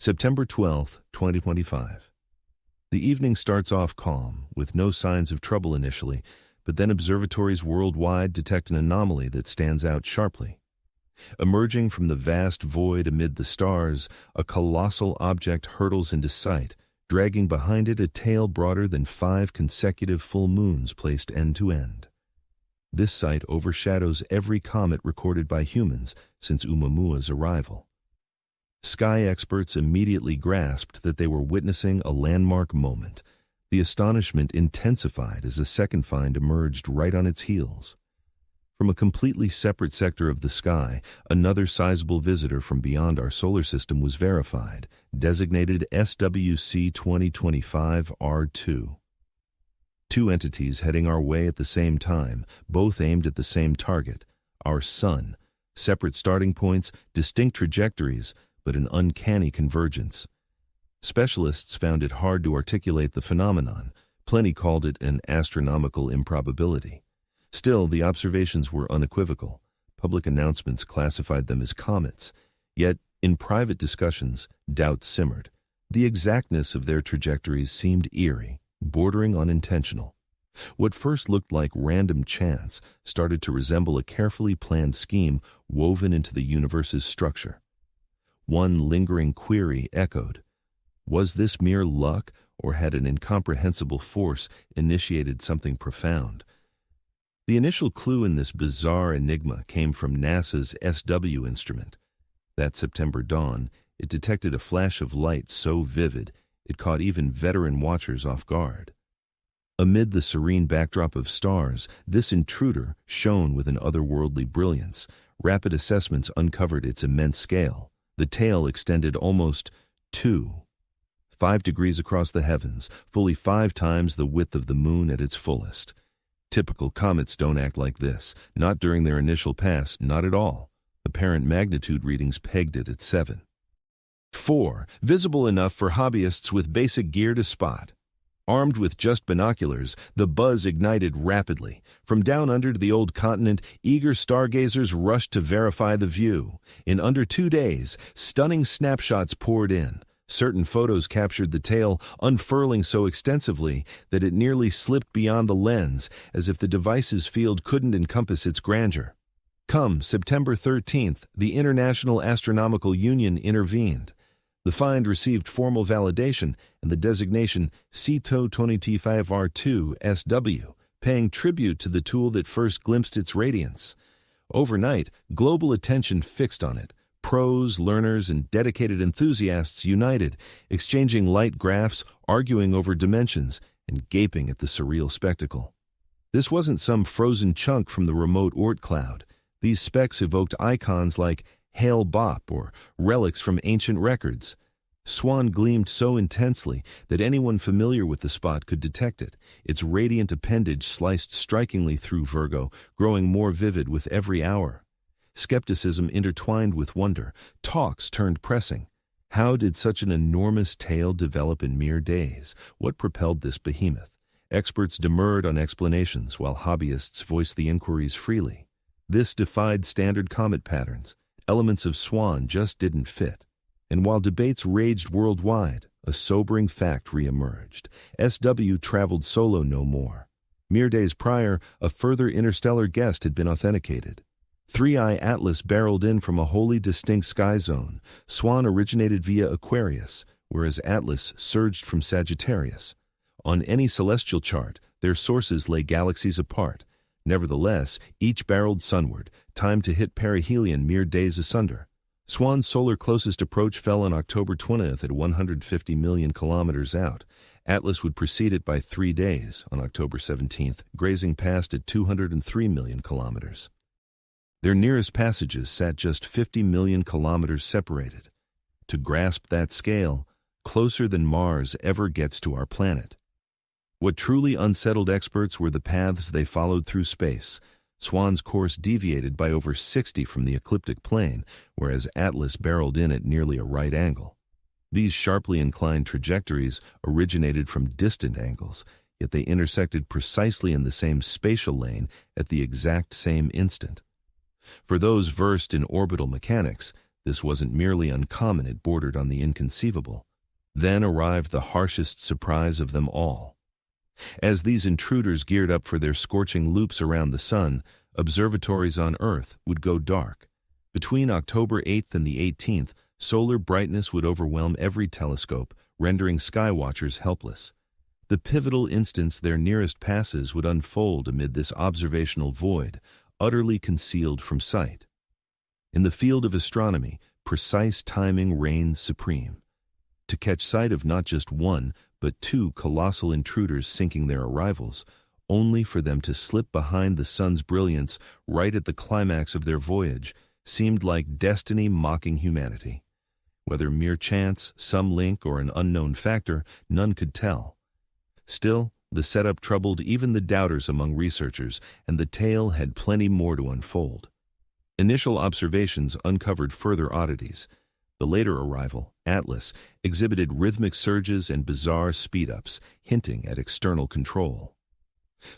September 12, 2025. The evening starts off calm, with no signs of trouble initially, but then observatories worldwide detect an anomaly that stands out sharply. Emerging from the vast void amid the stars, a colossal object hurtles into sight, dragging behind it a tail broader than 5 consecutive full moons placed end to end. This sight overshadows every comet recorded by humans since Oumuamua's arrival. Sky experts immediately grasped that they were witnessing a landmark moment. The astonishment intensified as a second find emerged right on its heels. From a completely separate sector of the sky, another sizable visitor from beyond our solar system was verified, designated SWC 2025-R2. 2 entities heading our way at the same time, both aimed at the same target, our Sun. Separate starting points, distinct trajectories, but an uncanny convergence. Specialists found it hard to articulate the phenomenon. Plenty called it an astronomical improbability. Still, the observations were unequivocal. Public announcements classified them as comets. Yet, in private discussions, doubts simmered. The exactness of their trajectories seemed eerie, bordering on intentional. What first looked like random chance started to resemble a carefully planned scheme woven into the universe's structure. One lingering query echoed. Was this mere luck, or had an incomprehensible force initiated something profound? The initial clue in this bizarre enigma came from NASA's SW instrument. That September dawn, it detected a flash of light so vivid it caught even veteran watchers off guard. Amid the serene backdrop of stars, this intruder shone with an otherworldly brilliance. Rapid assessments uncovered its immense scale. The tail extended almost 5 degrees across the heavens, fully 5 times the width of the moon at its fullest. Typical comets don't act like this, not during their initial pass, not at all. Apparent magnitude readings pegged it at 7. 4. Visible enough for hobbyists with basic gear to spot. Armed with just binoculars, the buzz ignited rapidly. From down under to the old continent, eager stargazers rushed to verify the view. In under 2 days, stunning snapshots poured in. Certain photos captured the tail, unfurling so extensively that it nearly slipped beyond the lens, as if the device's field couldn't encompass its grandeur. Come September 13th, the International Astronomical Union intervened. The find received formal validation and the designation CETO 2025-R2 SW, paying tribute to the tool that first glimpsed its radiance. Overnight, global attention fixed on it. Pros, learners, and dedicated enthusiasts united, exchanging light graphs, arguing over dimensions, and gaping at the surreal spectacle. This wasn't some frozen chunk from the remote Oort cloud. These specks evoked icons like Hale-Bopp or relics from ancient records. Swan gleamed so intensely that anyone familiar with the spot could detect it. Its radiant appendage sliced strikingly through Virgo, growing more vivid with every hour. Skepticism intertwined with wonder. Talks turned pressing. How did such an enormous tail develop in mere days? What propelled this behemoth? Experts demurred on explanations, while hobbyists voiced the inquiries freely. This defied standard comet patterns. Elements of Swan just didn't fit. And while debates raged worldwide, a sobering fact reemerged. SW traveled solo no more. Mere days prior, a further interstellar guest had been authenticated. 3I Atlas barreled in from a wholly distinct sky zone. Swan originated via Aquarius, whereas Atlas surged from Sagittarius. On any celestial chart, their sources lay galaxies apart. Nevertheless, each barreled sunward, timed to hit perihelion mere days asunder. Swan's solar closest approach fell on October 20th at 150 million kilometers out. Atlas would precede it by 3 days, on October 17th, grazing past at 203 million kilometers. Their nearest passages sat just 50 million kilometers separated. To grasp that scale, closer than Mars ever gets to our planet. What truly unsettled experts were the paths they followed through space. Swan's course deviated by over 60 from the ecliptic plane, whereas Atlas barreled in at nearly a right angle. These sharply inclined trajectories originated from distant angles, yet they intersected precisely in the same spatial lane at the exact same instant. For those versed in orbital mechanics, This wasn't merely uncommon, it bordered on the inconceivable. Then arrived the harshest surprise of them all. As these intruders geared up for their scorching loops around the sun, observatories on Earth would go dark. Between October 8th and the 18th, solar brightness would overwhelm every telescope, rendering skywatchers helpless. The pivotal instance their nearest passes would unfold amid this observational void, utterly concealed from sight. In the field of astronomy, precise timing reigns supreme. To catch sight of not just one, but two colossal intruders sinking their arrivals, only for them to slip behind the sun's brilliance right at the climax of their voyage, seemed like destiny mocking humanity. Whether mere chance, some link, or an unknown factor, none could tell. Still, the setup troubled even the doubters among researchers, and the tale had plenty more to unfold. Initial observations uncovered further oddities. The later arrival, Atlas, exhibited rhythmic surges and bizarre speed-ups, hinting at external control.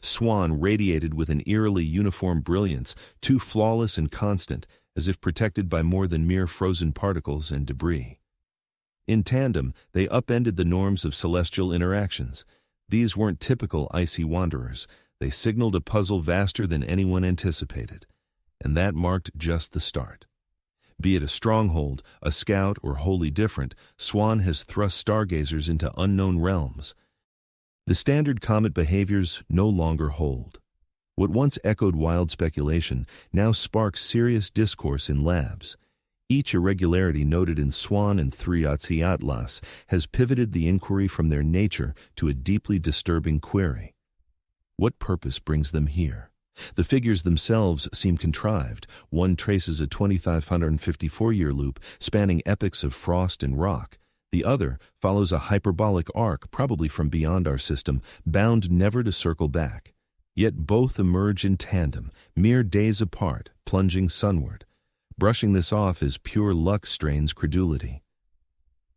Swan radiated with an eerily uniform brilliance, too flawless and constant, as if protected by more than mere frozen particles and debris. In tandem, they upended the norms of celestial interactions. These weren't typical icy wanderers. They signaled a puzzle vaster than anyone anticipated. And that marked just the start. Be it a stronghold, a scout, or wholly different, Swan has thrust stargazers into unknown realms. The standard comet behaviors no longer hold. What once echoed wild speculation now sparks serious discourse in labs. Each irregularity noted in Swan and 3 Atlas has pivoted the inquiry from their nature to a deeply disturbing query. What purpose brings them here? The figures themselves seem contrived. One traces a 2,554-year loop spanning epochs of frost and rock. The other follows a hyperbolic arc, probably from beyond our system, bound never to circle back. Yet both emerge in tandem, mere days apart, plunging sunward. Brushing this off as pure luck strains credulity.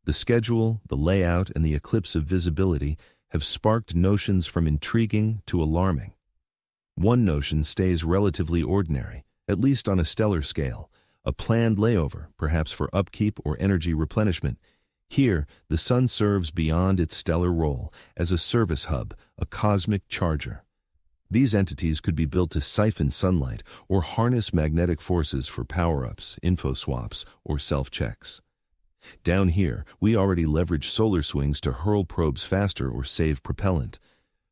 The schedule, the layout, and the eclipse of visibility have sparked notions from intriguing to alarming. One notion stays relatively ordinary, at least on a stellar scale, a planned layover, perhaps for upkeep or energy replenishment. Here, the sun serves beyond its stellar role, as a service hub, a cosmic charger. These entities could be built to siphon sunlight or harness magnetic forces for power-ups, info swaps, or self-checks. Down here, we already leverage solar swings to hurl probes faster or save propellant.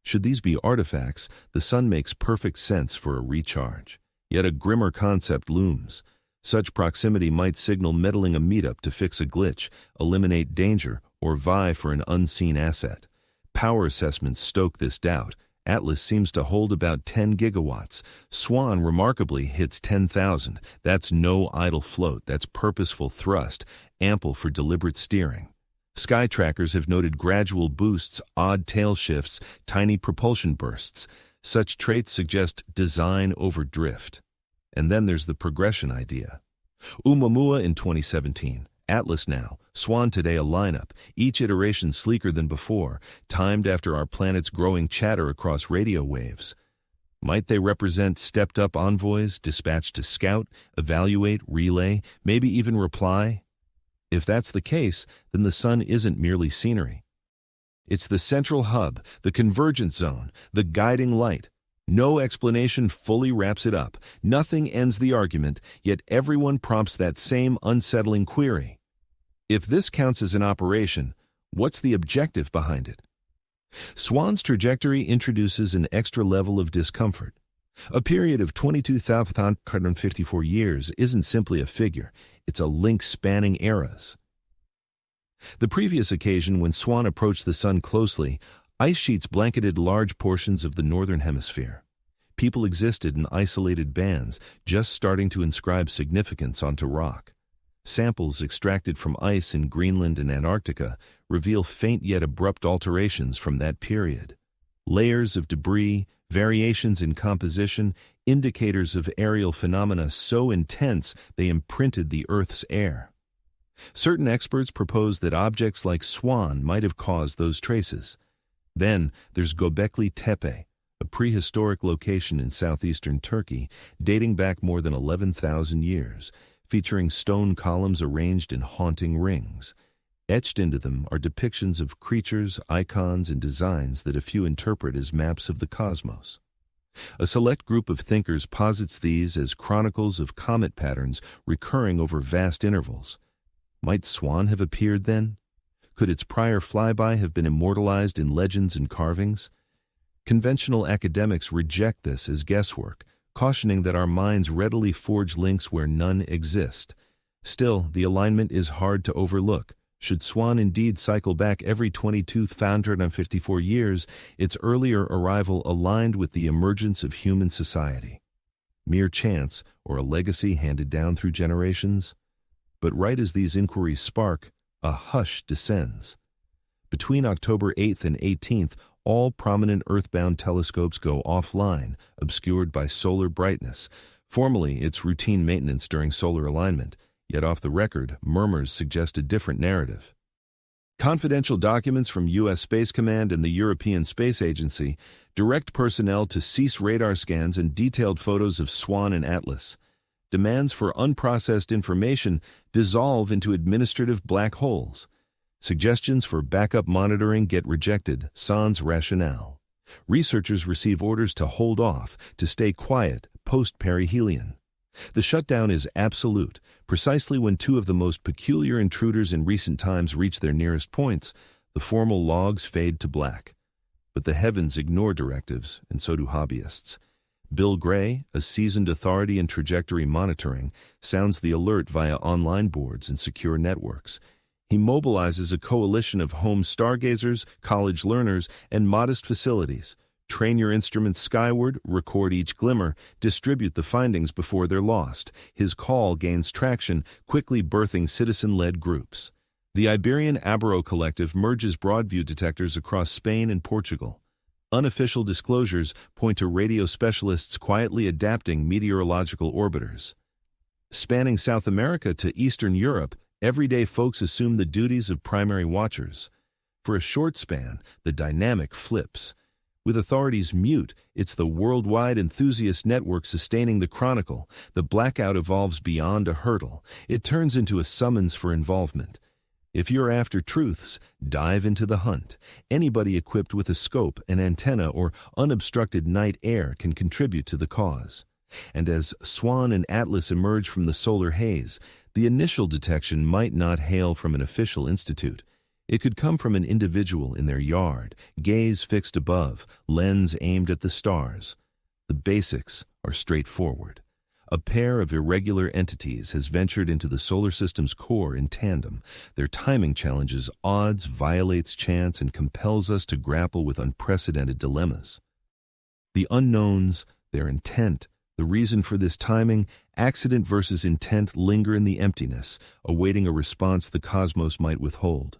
Should these be artifacts, the sun makes perfect sense for a recharge. Yet a grimmer concept looms. Such proximity might signal meddling a meetup to fix a glitch, eliminate danger, or vie for an unseen asset. Power assessments stoke this doubt. Atlas seems to hold about 10 gigawatts. Swan remarkably hits 10,000. That's no idle float, that's purposeful thrust, ample for deliberate steering. Sky trackers have noted gradual boosts, odd tail shifts, tiny propulsion bursts. Such traits suggest design over drift. And then there's the progression idea. Oumuamua in 2017, Atlas now, Swan today a lineup, each iteration sleeker than before, timed after our planet's growing chatter across radio waves. Might they represent stepped-up envoys dispatched to scout, evaluate, relay, maybe even reply? If that's the case, then the sun isn't merely scenery. It's the central hub, the convergence zone, the guiding light. No explanation fully wraps it up. Nothing ends the argument, yet everyone prompts that same unsettling query. If this counts as an operation, what's the objective behind it? Swan's trajectory introduces an extra level of discomfort. A period of 22,554 years isn't simply a figure, it's a link spanning eras. The previous occasion when Swan approached the sun closely, ice sheets blanketed large portions of the northern hemisphere. People existed in isolated bands, just starting to inscribe significance onto rock. Samples extracted from ice in Greenland and Antarctica reveal faint yet abrupt alterations from that period. Layers of debris, variations in composition, indicators of aerial phenomena so intense they imprinted the Earth's air. Certain experts propose that objects like Swan might have caused those traces. Then there's Göbekli Tepe, a prehistoric location in southeastern Turkey dating back more than 11,000 years. featuring stone columns arranged in haunting rings. Etched into them are depictions of creatures, icons, and designs that a few interpret as maps of the cosmos. A select group of thinkers posits these as chronicles of comet patterns recurring over vast intervals. Might Swan have appeared then? Could its prior flyby have been immortalized in legends and carvings? Conventional academics reject this as guesswork, cautioning that our minds readily forge links where none exist. Still, the alignment is hard to overlook. Should Swan indeed cycle back every 2,554 years, its earlier arrival aligned with the emergence of human society. Mere chance, or a legacy handed down through generations? But right as these inquiries spark, a hush descends. Between October 8th and 18th, all prominent earthbound telescopes go offline, obscured by solar brightness. Formally, it's routine maintenance during solar alignment. Yet off the record, murmurs suggest a different narrative. Confidential documents from U.S. Space Command and the European Space Agency direct personnel to cease radar scans and detailed photos of Swan and Atlas. Demands for unprocessed information dissolve into administrative black holes. Suggestions for backup monitoring get rejected, sans rationale. Researchers receive orders to hold off, to stay quiet, post-perihelion. The shutdown is absolute, precisely when two of the most peculiar intruders in recent times reach their nearest points. The formal logs fade to black. But the heavens ignore directives, and so do hobbyists. Bill Gray, a seasoned authority in trajectory monitoring, sounds the alert via online boards and secure networks. He mobilizes a coalition of home stargazers, college learners, and modest facilities. Train your instruments skyward, record each glimmer, distribute the findings before they're lost. His call gains traction, quickly birthing citizen-led groups. The Iberian Abero Collective merges broadview detectors across Spain and Portugal. Unofficial disclosures point to radio specialists quietly adapting meteorological orbiters. Spanning South America to Eastern Europe, everyday folks assume the duties of primary watchers. For a short span, the dynamic flips. With authorities mute, it's the worldwide enthusiast network sustaining the chronicle. The blackout evolves beyond a hurdle. It turns into a summons for involvement. If you're after truths, dive into the hunt. Anybody equipped with a scope, an antenna, or unobstructed night air can contribute to the cause. And as Swan and Atlas emerge from the solar haze, the initial detection might not hail from an official institute. It could come from an individual in their yard, gaze fixed above, lens aimed at the stars. The basics are straightforward. A pair of irregular entities has ventured into the solar system's core in tandem. Their timing challenges odds, violates chance, and compels us to grapple with unprecedented dilemmas. The unknowns, their intent, the reason for this timing, accident versus intent linger in the emptiness, awaiting a response the cosmos might withhold.